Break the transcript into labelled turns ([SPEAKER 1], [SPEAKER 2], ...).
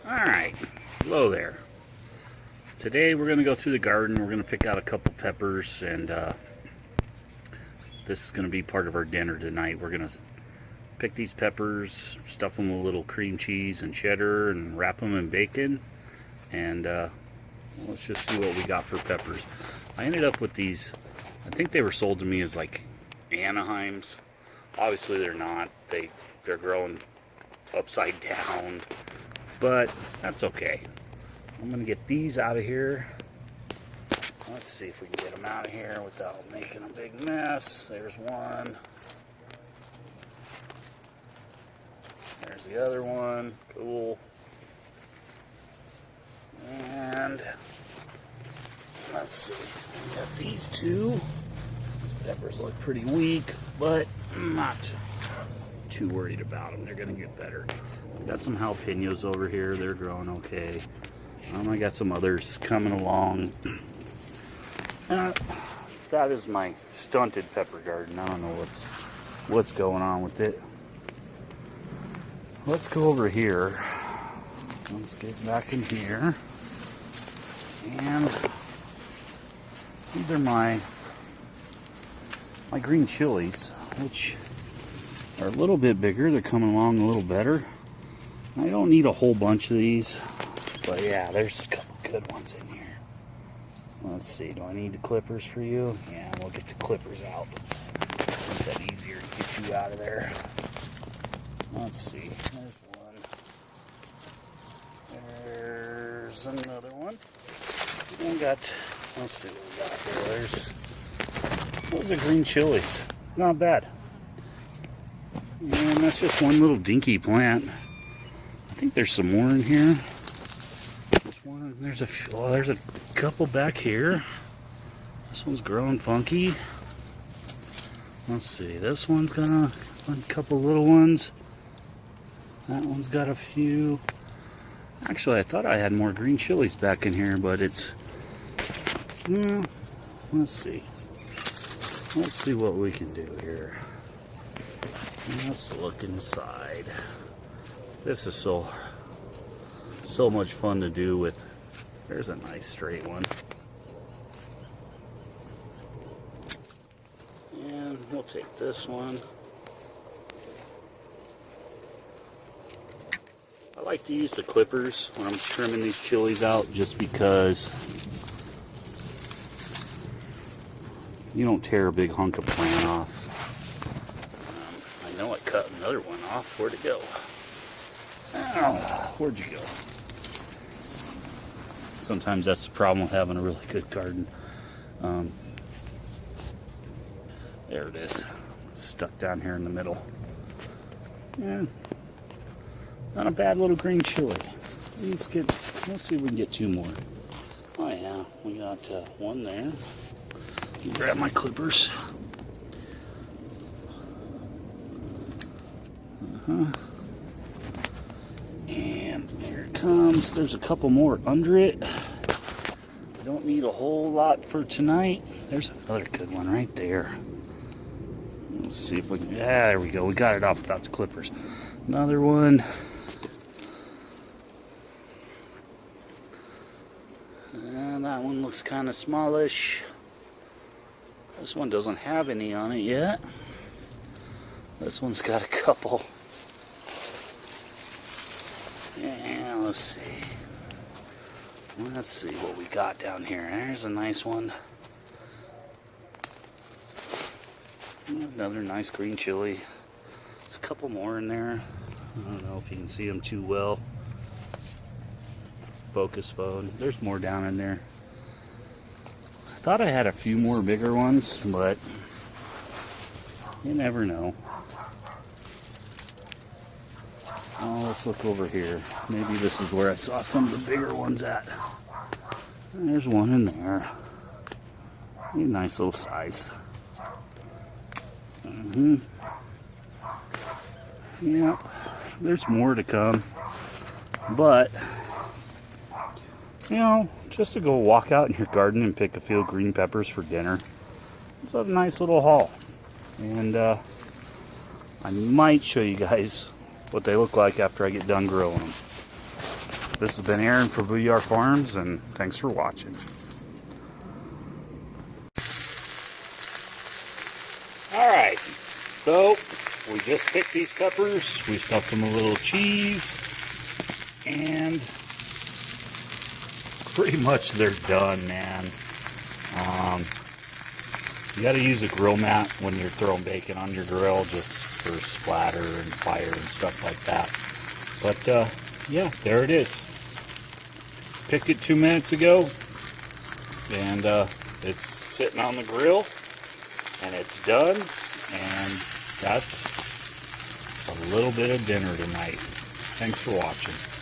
[SPEAKER 1] Alright, hello there. Today we're going to go through the garden. We're going to pick out a couple peppers, and this is going to be part of our dinner tonight. We're going to pick these peppers, stuff them with a little cream cheese and cheddar, and wrap them in bacon. And let's just see what we got for peppers. I ended up with these. I think they were sold to me as like Anaheims. Obviously they're not. They're growing upside down, but that's okay. I'm gonna get these out of here. Let's see if we can get them out of here without making a big mess. There's one. There's the other one. Cool. And let's see. We got these two. Peppers look pretty weak, but I'm not too worried about them. They're gonna get better. Got some jalapenos over here. They're growing okay. I got some others coming along. That is my stunted pepper garden. I don't know what's going on with it. Let's go over here. Let's get back in here. And these are my green chilies, which are a little bit bigger. They're coming along a little better. I don't need a whole bunch of these, but yeah, there's a couple good ones in here. Let's see, do I need the clippers for you? Yeah, we'll get the clippers out. Make that easier to get you out of there. Let's see, there's one. There's another one. We got, let's see what we got there. Those are green chilies. Not bad. And that's just one little dinky plant. I think there's some more in here. There's a couple back here. This one's growing funky. Let's see. This one's got a couple little ones. That one's got a few. Actually, I thought I had more green chilies back in here, but it's. Well, let's see. Let's see what we can do here. Let's look inside. This is so much fun to do with. There's a nice straight one. And we'll take this one. I like to use the clippers when I'm trimming these chilies out, just because you don't tear a big hunk of plant off. I know I cut another one off. Where'd it go? Oh, where'd you go? Sometimes that's the problem with having a really good garden. There it is. Stuck down here in the middle. Yeah. Not a bad little green chili. Let's see if we can get two more. Oh yeah, we got one there. Let me grab my clippers. And here it comes. There's a couple more under it. I don't need a whole lot for tonight. There's another good one right there. Let's see if we can. Yeah, there we go. We got it off without the clippers. Another one. And that one looks kind of smallish. This one doesn't have any on it yet. This one's got a couple. Yeah, let's see. Let's see what we got down here. There's a nice one. Another nice green chili. There's a couple more in there. I don't know if you can see them too well. Focus phone. There's more down in there. I thought I had a few more bigger ones, but you never know. Oh, let's look over here. Maybe this is where I saw some of the bigger ones at. There's one in there. A nice little size. Yeah, there's more to come. But, you know, just to go walk out in your garden and pick a few green peppers for dinner. It's a nice little haul. And I might show you guys what they look like after I get done grilling them. This has been Aaron for Blue Yard Farms, and thanks for watching. Alright, so we just picked these peppers, we stuffed them with a little cheese, and pretty much they're done, man. You gotta use a grill mat when you're throwing bacon on your grill, just for splatter and fire and stuff like that. But yeah, there it is. Picked it 2 minutes ago, and it's sitting on the grill, and it's done, and that's a little bit of dinner tonight. Thanks for watching.